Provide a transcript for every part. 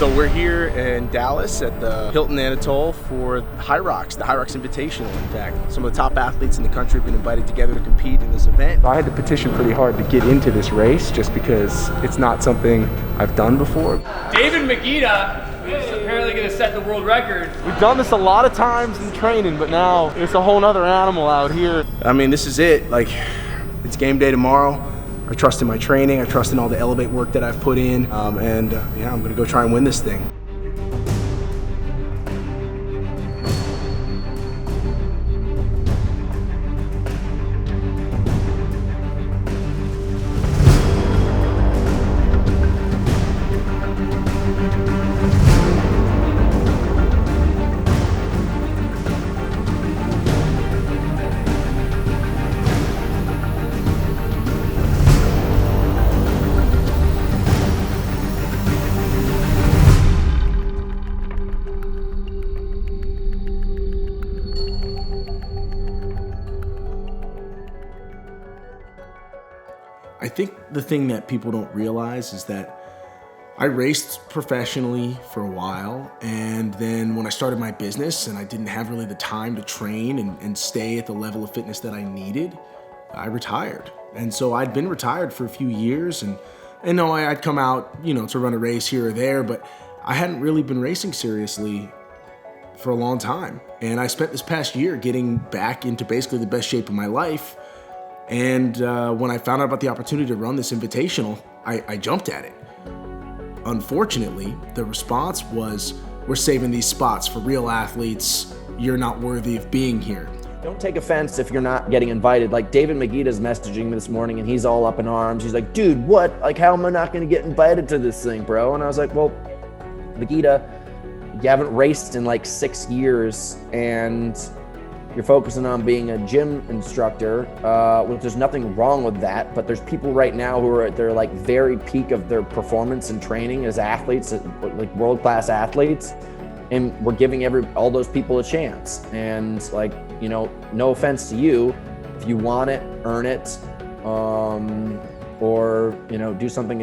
So we're here in Dallas at the Hilton Anatole for Hyrox, the Hyrox Invitational, in fact. Some of the top athletes in the country have been invited together to compete in this event. I had to petition pretty hard to get into this race just because it's not something I've done before. David Magida is apparently going to set the world record. We've done this a lot of times in training, but now it's a whole nother animal out here. I mean, this is it. Like, it's game day tomorrow. I trust in my training. I trust in all the Elevate work that I've put in. Yeah, I'm going to go try and win this thing. I think the thing that people don't realize is that I raced professionally for a while, and then when I started my business and I didn't have really the time to train and stay at the level of fitness that I needed, I retired. And so I'd been retired for a few years, and I'd come out, to run a race here or there, but I hadn't really been racing seriously for a long time. And I spent this past year getting back into basically the best shape of my life. And when I found out about the opportunity to run this invitational, I jumped at it. Unfortunately, the response was, we're saving these spots for real athletes. You're not worthy of being here. Don't take offense if you're not getting invited. Like David Magida's messaging me this morning and he's all up in arms. He's like, dude, what? Like, how am I not going to get invited to this thing, bro? And I was like, well, Magida, you haven't raced in like 6 years and you're focusing on being a gym instructor, which there's nothing wrong with that, but there's people right now who are at their like very peak of their performance and training as athletes, like world-class athletes, and we're giving all those people a chance. And like, no offense to you, if you want it, earn it, or do something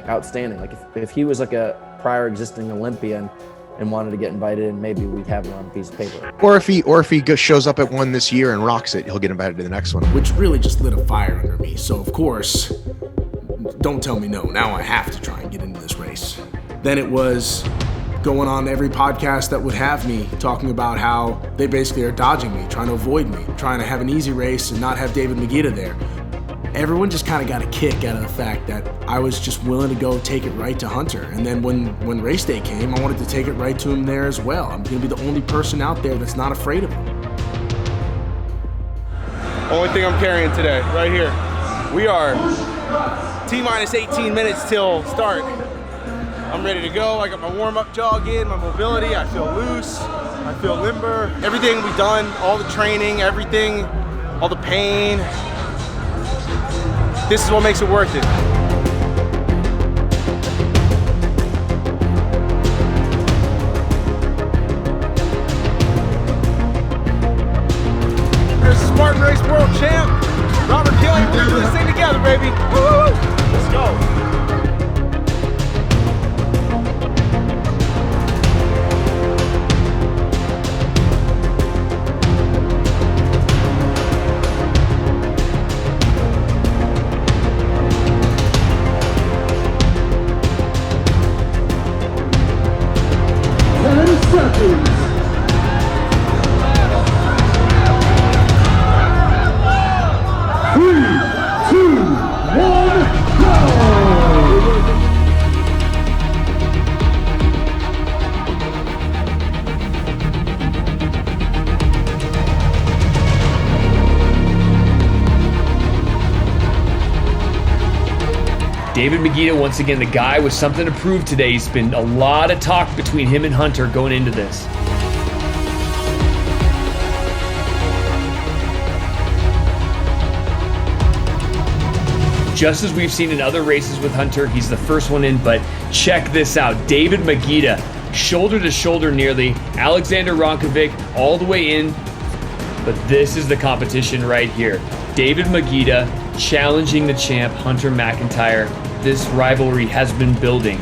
outstanding. Like if he was like a prior existing Olympian and wanted to get invited, and maybe we'd have it on a piece of paper. Or if he shows up at one this year and rocks it, he'll get invited to the next one. Which really just lit a fire under me. So of course, don't tell me no. Now I have to try and get into this race. Then it was going on every podcast that would have me talking about how they basically are dodging me, trying to avoid me, trying to have an easy race and not have David Magida there. Everyone just kind of got a kick out of the fact that I was just willing to go take it right to Hunter. And then when Raceday came, I wanted to take it right to him there as well. I'm gonna be the only person out there that's not afraid of him. Only thing I'm carrying today, right here. We are T-minus 18 minutes till start. I'm ready to go. I got my warm-up jog in, my mobility. I feel loose, I feel limber. Everything we've done, all the training, everything, all the pain. This is what makes it worth it. There's the Spartan Race World Champ, Robert Killian. We're gonna do this thing together, baby. Woo! Let's go. David Magida, once again, the guy with something to prove today. He's been a lot of talk between him and Hunter going into this. Just as we've seen in other races with Hunter, he's the first one in, but check this out. David Magida, shoulder to shoulder nearly. Alexander Ronkovic all the way in, but this is the competition right here. David Magida challenging the champ, Hunter McIntyre. This rivalry has been building.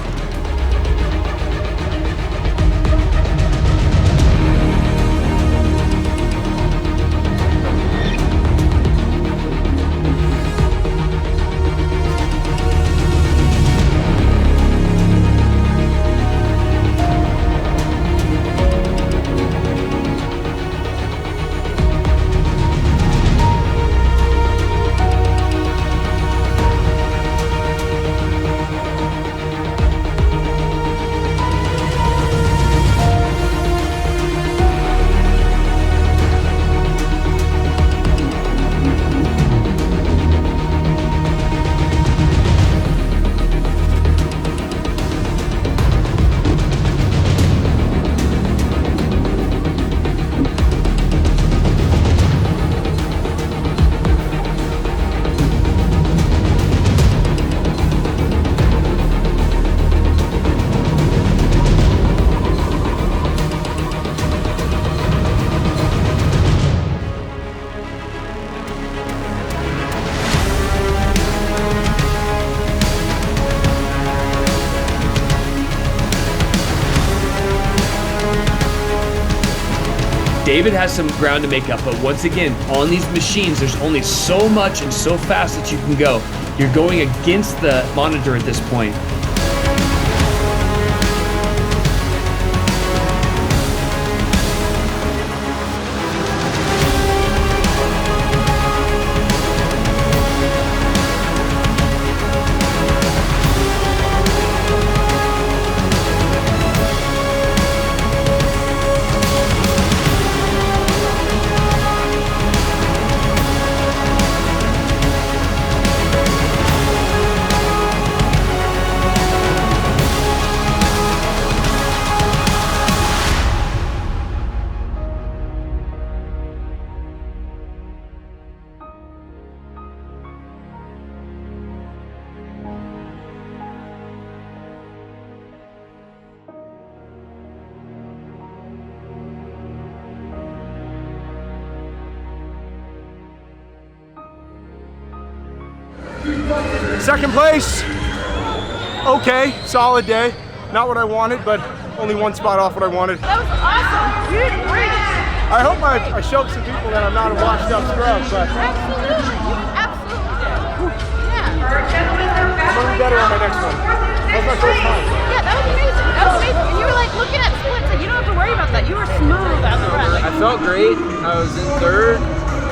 David has some ground to make up, but once again, on these machines, there's only so much and so fast that you can go. You're going against the monitor at this point. Second place, okay, solid day. Not what I wanted, but only one spot off what I wanted. That was awesome. You did great. I hope I showed some people that I'm not a washed up scrub, but Absolutely. You absolutely did. Yeah. I'm gonna be better on my next one. That was my first time. Yeah, that was amazing. That was amazing. And you were like looking at splits, like you don't have to worry about that. You were smooth out the front. Like, I felt great. I was in third,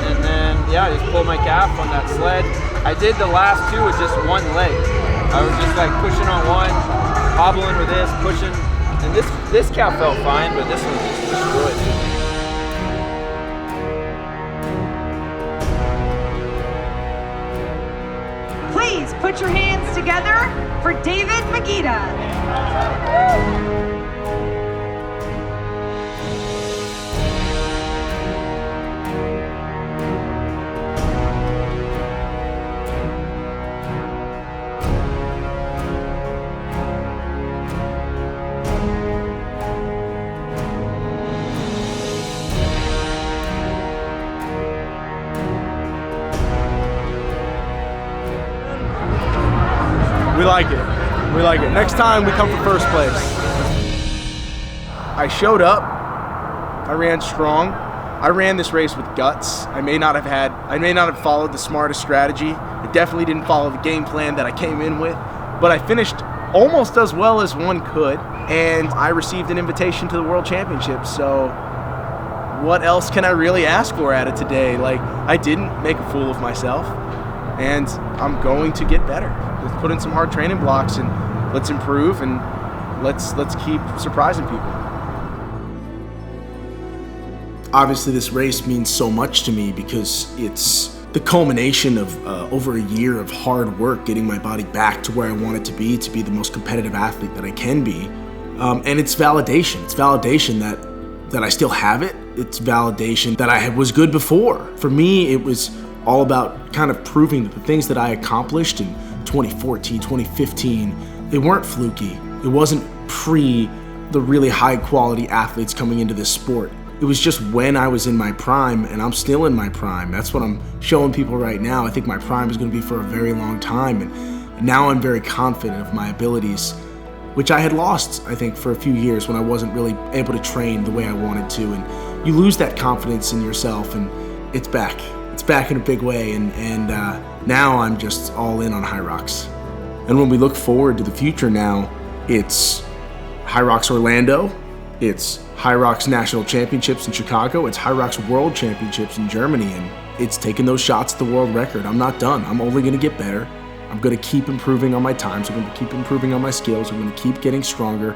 and then I just pulled my calf on that sled. I did the last two with just one leg. I was just like pushing on one, hobbling with this, pushing, and this calf felt fine, but this one just destroyed. Please put your hands together for David Magida. We like it. We like it. Next time we come for first place. I showed up. I ran strong. I ran this race with guts. I may not have followed the smartest strategy. I definitely didn't follow the game plan that I came in with, but I finished almost as well as one could, and I received an invitation to the World Championship. So what else can I really ask for out of today? Like, I didn't make a fool of myself, and I'm going to get better. Let's put in some hard training blocks and let's improve, and let's keep surprising people. Obviously, this race means so much to me because it's the culmination of over a year of hard work, getting my body back to where I want it to be the most competitive athlete that I can be. And it's validation. It's validation that I still have it. It's validation that I was good before. For me, it was all about kind of proving that the things that I accomplished in 2014, 2015, they weren't fluky. It wasn't pre the really high quality athletes coming into this sport. It was just when I was in my prime, and I'm still in my prime. That's what I'm showing people right now. I think my prime is going to be for a very long time, and now I'm very confident of my abilities, which I had lost, I think, for a few years when I wasn't really able to train the way I wanted to. And you lose that confidence in yourself, and it's back. It's back in a big way, and now I'm just all in on Hyrox. And when we look forward to the future now, it's Hyrox Orlando, it's Hyrox National Championships in Chicago, it's Hyrox World Championships in Germany, and it's taking those shots at the world record. I'm not done. I'm only going to get better. I'm going to keep improving on my times. I'm going to keep improving on my skills. I'm going to keep getting stronger,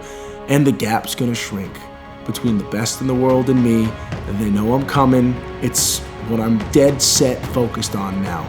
and the gap's going to shrink between the best in the world and me, and they know I'm coming. It's what I'm dead set focused on now.